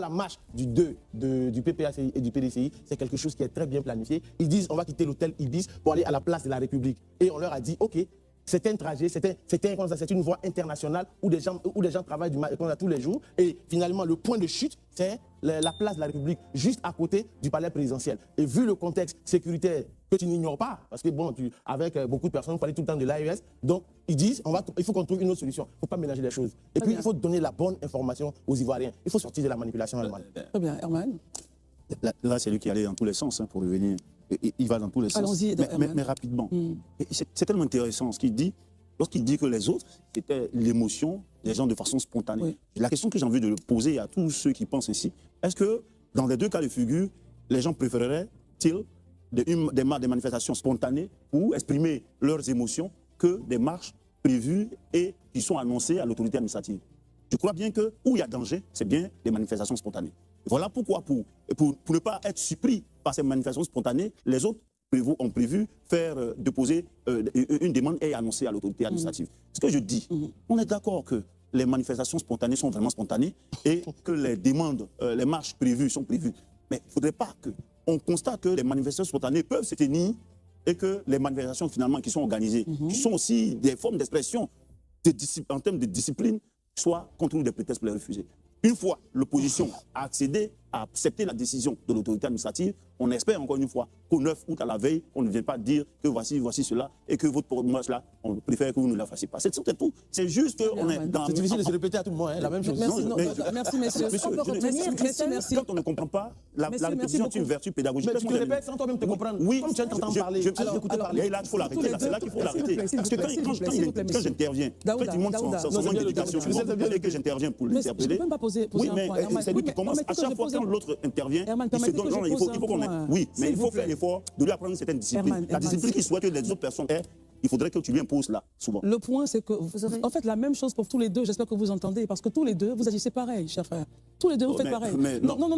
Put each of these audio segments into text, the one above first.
la marche du PPACI et du PDCI, c'est quelque chose qui est très bien planifié. Ils disent on va quitter l'hôtel Ibis pour aller à la place de la République. Et on leur a dit ok, c'est un trajet, c'est une voie internationale où des gens travaillent tous les jours. Et finalement, le point de chute, c'est la place de la République, juste à côté du palais présidentiel. Et vu le contexte sécuritaire que tu n'ignores pas, parce que bon, avec beaucoup de personnes, vous parlez tout le temps de l'AES, donc ils disent il faut qu'on trouve une autre solution. Il ne faut pas mélanger les choses. Et puis, il faut donner la bonne information aux Ivoiriens. Il faut sortir de la manipulation allemande. Très bien, Herman. Là, c'est lui qui allait dans tous les sens, pour revenir. Il va dans tous les sens. Allons-y, mais rapidement. C'est tellement intéressant ce qu'il dit. Lorsqu'il dit que les autres, c'était l'émotion des gens de façon spontanée. Oui. La question que j'ai envie de poser à tous ceux qui pensent ainsi, est-ce que dans les deux cas de figure, les gens préféreraient-ils des manifestations spontanées pour exprimer leurs émotions que des marches prévues et qui sont annoncées à l'autorité administrative? Je crois bien que où il y a danger, c'est bien les manifestations spontanées. Voilà pourquoi, pour ne pas être surpris par ces manifestations spontanées, les autres ont prévu déposer une demande et annoncer à l'autorité administrative. Ce que je dis, on est d'accord que les manifestations spontanées sont vraiment spontanées et que les demandes, les marches prévues sont prévues. Mais il ne faudrait pas qu'on constate que les manifestations spontanées peuvent se tenir et que les manifestations finalement qui sont organisées, qui sont aussi des formes d'expression en termes de discipline, soient contre des prétextes pour les refuser. Une fois l'opposition a accepté la décision de l'autorité administrative, on espère encore une fois qu'au 9 août à la veille, on ne vient pas dire que voici cela et que votre promesse là, on préfère que vous ne la fassiez pas. C'est tout. C'est juste qu'on est dans... C'est difficile de se répéter à tout le monde, la même chose. Merci, messieurs. Merci. Quand on ne comprend pas, la répétition est une vertu pédagogique. Mais tu te répètes sans toi-même te comprendre. Oui, comme tu entends parler. Et là, il faut l'arrêter. C'est là qu'il faut l'arrêter. Parce que quand j'interviens, quand il montre son manque d'éducation et que j'interviens pour l'interpeller, oui, mais c'est lui qui commence. À chaque fois, quand l'autre intervient, il se donne. Il faut qu'on ait. Oui, mais il faut faire l'effort de lui apprendre une certaine discipline. La discipline qu'il souhaite que les autres personnes aient, il faudrait que tu lui imposes là, souvent. Le point, c'est que en fait, la même chose pour tous les deux, j'espère que vous entendez, parce que tous les deux, vous agissez pareil, cher frère. Tous les deux, vous faites pareil. Non, tous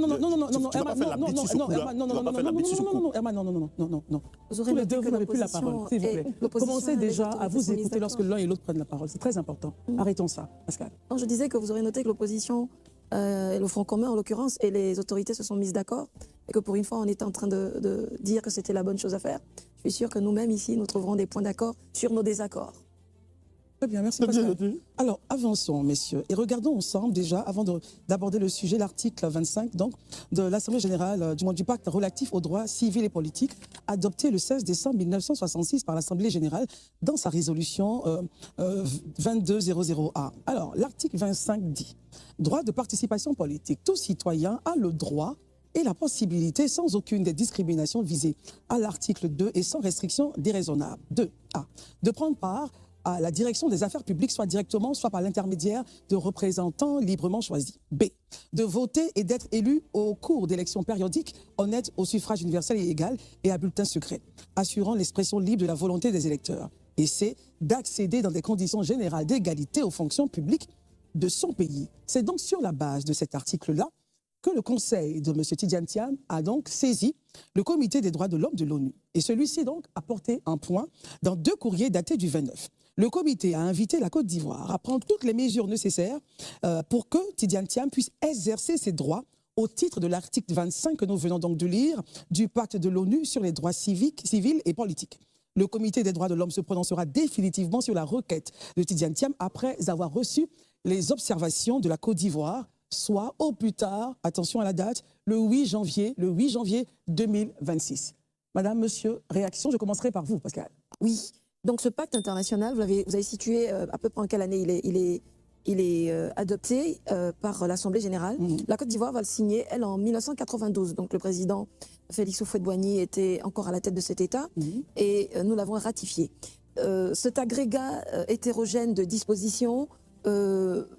les deux, vous n'avez plus la parole, s'il vous plaît. Commencez déjà à vous écouter lorsque l'un et l'autre prennent la parole. C'est très important. Arrêtons ça, Pascal. Je disais que vous aurez noté que l'opposition, le Front commun en l'occurrence, et les autorités se sont mises d'accord, et que pour une fois, on était en train de dire que c'était la bonne chose à faire. Je suis sûre que nous-mêmes ici, nous trouverons des points d'accord sur nos désaccords. Très bien, merci Pascal. Alors, avançons, messieurs, et regardons ensemble déjà, avant d'aborder le sujet, l'article 25 donc, de l'Assemblée générale du pacte relatif aux droits civils et politiques, adopté le 16 décembre 1966 par l'Assemblée générale dans sa résolution 2200A. Alors, l'article 25 dit « Droit de participation politique. Tout citoyen a le droit et la possibilité, sans aucune des discriminations visées à l'article 2 et sans restriction déraisonnable. 2A. De prendre part à la direction des affaires publiques, soit directement, soit par l'intermédiaire de représentants librement choisis. B. De voter et d'être élu au cours d'élections périodiques, honnêtes, au suffrage universel et égal et à bulletin secret, assurant l'expression libre de la volonté des électeurs. Et C. D'accéder dans des conditions générales d'égalité aux fonctions publiques de son pays. C'est donc sur la base de cet article-là que le conseil de M. Tidjane Thiam a donc saisi le comité des droits de l'homme de l'ONU. Et celui-ci donc a porté un point dans 2 courriers datés du 29. Le comité a invité la Côte d'Ivoire à prendre toutes les mesures nécessaires pour que Tidjane Thiam puisse exercer ses droits au titre de l'article 25 que nous venons donc de lire du pacte de l'ONU sur les droits civils et politiques. Le comité des droits de l'homme se prononcera définitivement sur la requête de Tidjane Thiam après avoir reçu les observations de la Côte d'Ivoire, soit au plus tard, attention à la date, le 8 janvier 2026. Madame, monsieur, réaction, je commencerai par vous, Pascal. Oui, donc ce pacte international, vous avez situé à peu près en quelle année il est adopté par l'Assemblée générale. La Côte d'Ivoire va le signer, elle, en 1992. Donc le président Félix Houphouët-Boigny était encore à la tête de cet État et nous l'avons ratifié. Cet agrégat hétérogène de dispositions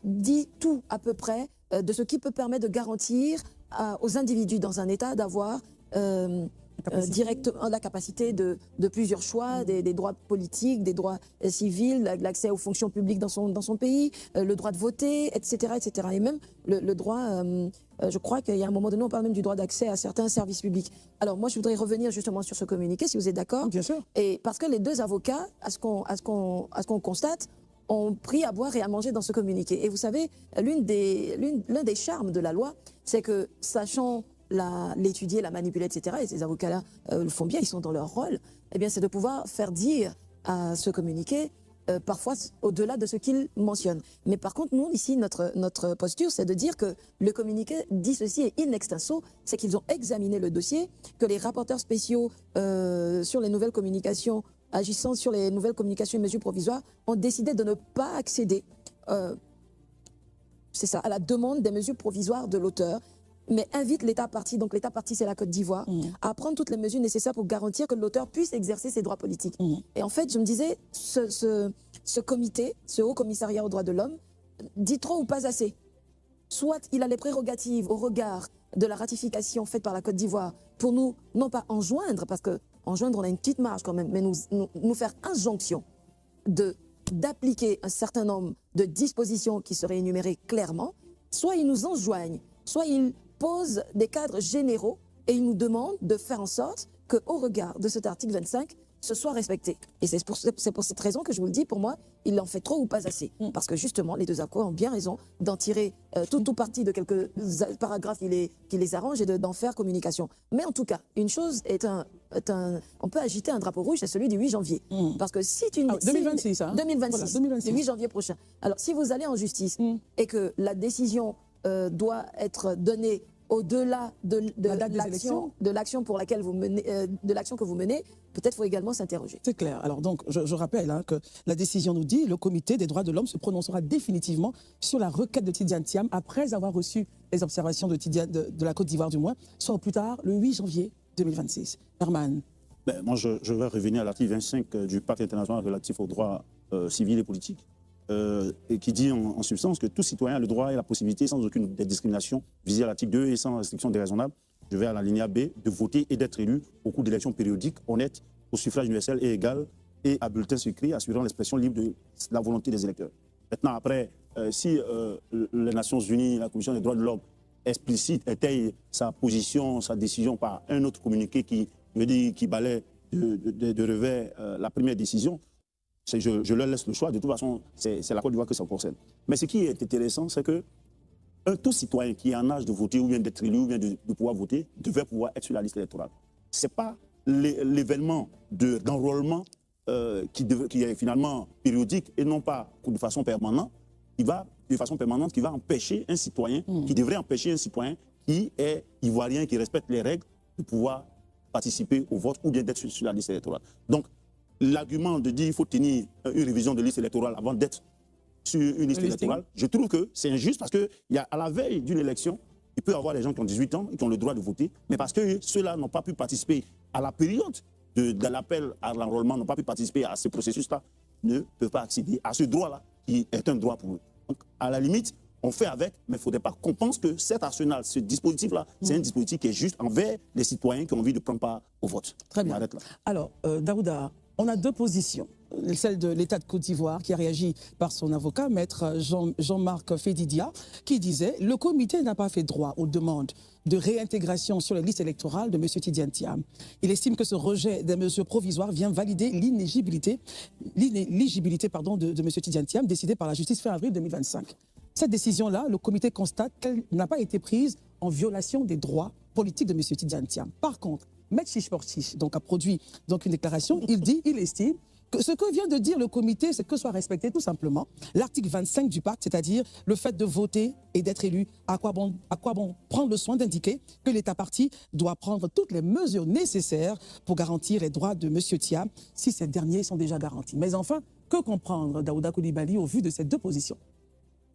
dit tout à peu près de ce qui peut permettre de garantir aux individus dans un État d'avoir directement la capacité de plusieurs choix, des droits politiques, des droits civils, l'accès aux fonctions publiques dans son pays, le droit de voter, etc. etc. Et même le droit, je crois qu'il y a un moment donné, on parle même du droit d'accès à certains services publics. Alors moi, je voudrais revenir justement sur ce communiqué, si vous êtes d'accord. Bien sûr. Et parce que les deux avocats, à ce qu'on constate, ont pris à boire et à manger dans ce communiqué. Et vous savez, l'un des charmes de la loi, c'est que, sachant l'étudier, la manipuler, etc., et ces avocats-là le font bien, ils sont dans leur rôle, eh bien, c'est de pouvoir faire dire à ce communiqué, parfois au-delà de ce qu'ils mentionnent. Mais par contre, nous, ici, notre posture, c'est de dire que le communiqué dit ceci et in extenso, c'est qu'ils ont examiné le dossier, que les rapporteurs spéciaux sur les nouvelles communications, agissant sur les nouvelles communications et mesures provisoires, ont décidé de ne pas accéder, c'est ça, à la demande des mesures provisoires de l'auteur, mais invite l'État partie, donc l'État partie c'est la Côte d'Ivoire, à prendre toutes les mesures nécessaires pour garantir que l'auteur puisse exercer ses droits politiques. Et en fait, je me disais, ce comité, ce Haut Commissariat aux droits de l'homme, dit trop ou pas assez. Soit il a les prérogatives au regard de la ratification faite par la Côte d'Ivoire pour nous, non pas enjoindre, parce que enjoindre on a une petite marge quand même, mais nous faire injonction d'appliquer un certain nombre de dispositions qui seraient énumérées clairement, soit il nous enjoigne, soit il pose des cadres généraux et il nous demande de faire en sorte qu'au regard de cet article 25, ce soit respecté. Et c'est pour cette raison que je vous le dis, pour moi, il en fait trop ou pas assez. Parce que justement, les deux accords ont bien raison d'en tirer tout parti de quelques paragraphes qui les arrangent et d'en faire communication. Mais en tout cas, une chose on peut agiter un drapeau rouge, c'est celui du 8 janvier. Parce que si tu... 2026, hein 2026, voilà, 2026. le 8 janvier prochain. Alors, si vous allez en justice et que la décision doit être donnée au-delà de l'action pour laquelle vous menez, de l'action que vous menez, peut-être faut également s'interroger. C'est clair. Alors donc, je rappelle que la décision nous dit, le comité des droits de l'homme se prononcera définitivement sur la requête de Tidiane Thiam après avoir reçu les observations de la Côte d'Ivoire du moins, soit au plus tard le 8 janvier 2026. Herman. Moi, je vais revenir à l'article 25 du Pacte international relatif aux droits civils et politiques. Et qui dit en substance que tout citoyen a le droit et la possibilité, sans aucune discrimination, visée à l'article 2 et sans restriction déraisonnable, je vais à la ligne B, de voter et d'être élu au cours d'élections périodiques, honnêtes, au suffrage universel et égal, et à bulletin secret, assurant l'expression libre de la volonté des électeurs. Maintenant, après, si les Nations Unies, la Commission des droits de l'homme, explicite, étaye sa position, sa décision par un autre communiqué qui balaie de revers la première décision, je leur laisse le choix. De toute façon, c'est la Côte d'Ivoire que ça concerne. Mais ce qui est intéressant, c'est que tout citoyen qui est en âge de voter ou bien d'être élu ou bien de pouvoir voter devait pouvoir être sur la liste électorale. Ce n'est pas l'événement d'enrôlement qui est finalement périodique et non pas de façon permanente, qui va empêcher un citoyen, qui devrait empêcher un citoyen qui est ivoirien, qui respecte les règles, de pouvoir participer au vote ou bien d'être sur la liste électorale. Donc, l'argument de dire qu'il faut tenir une révision de liste électorale avant d'être sur une liste électorale, je trouve que c'est injuste parce qu'à la veille d'une élection, il peut y avoir des gens qui ont 18 ans et qui ont le droit de voter, mais parce que ceux-là n'ont pas pu participer à la période de l'appel à l'enrôlement, n'ont pas pu participer à ce processus-là, ne peuvent pas accéder à ce droit-là qui est un droit pour eux. Donc, à la limite, on fait avec, mais il ne faudrait pas qu'on pense que cet arsenal, ce dispositif-là, c'est un dispositif qui est juste envers les citoyens qui ont envie de prendre part au vote. Très bien. Alors, Daouda, on a deux positions. Celle de l'État de Côte d'Ivoire qui a réagi par son avocat, maître Jean-Marc Fédidia, qui disait « Le comité n'a pas fait droit aux demandes de réintégration sur les listes électorales de M. Tidiane Thiam. Il estime que ce rejet des mesures provisoires vient valider l'éligibilité de M. Tidiane Thiam décidée par la justice fin avril 2025. Cette décision-là, le comité constate qu'elle n'a pas été prise en violation des droits politiques de M. Tidiane Thiam. Par contre, Maître Chiche Portiche a produit une déclaration, il estime que ce que vient de dire le comité, c'est que soit respecté tout simplement l'article 25 du pacte, c'est-à-dire le fait de voter et d'être élu. À quoi bon prendre le soin d'indiquer que l'État parti doit prendre toutes les mesures nécessaires pour garantir les droits de M. Thiam, si ces derniers sont déjà garantis. Mais enfin, que comprendre Daouda Coulibaly au vu de ces deux positions?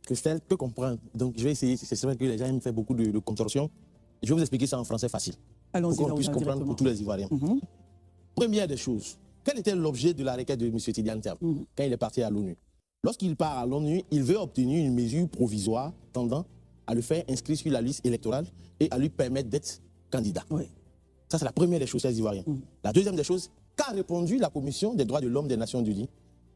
Christelle, que comprendre. Donc je vais essayer, c'est vrai que les gens aiment faire beaucoup de contorsions. Je vais vous expliquer ça en français facile. Pour qu'on puisse comprendre pour tous les Ivoiriens. Première des choses, quel était l'objet de la requête de M. Tidiane Thiam quand il est parti à l'ONU? Lorsqu'il part à l'ONU, il veut obtenir une mesure provisoire tendant à le faire inscrire sur la liste électorale et à lui permettre d'être candidat. Ça, c'est la première des choses, les Ivoiriens. La deuxième des choses, qu'a répondu la Commission des droits de l'homme des Nations Unies?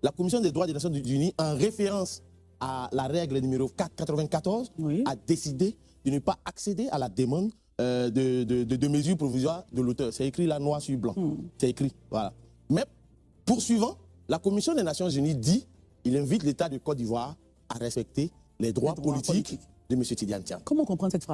La Commission des droits des Nations Unies, en référence à la règle numéro 494, a décidé de ne pas accéder à la demande de mesures provisoires de l'auteur. C'est écrit là, noir sur blanc. C'est écrit, voilà. Mais, poursuivant, la Commission des Nations Unies dit il invite l'État de Côte d'Ivoire à respecter les droits politiques de M. Tidiane Tian. Comment comprendre cette phrase?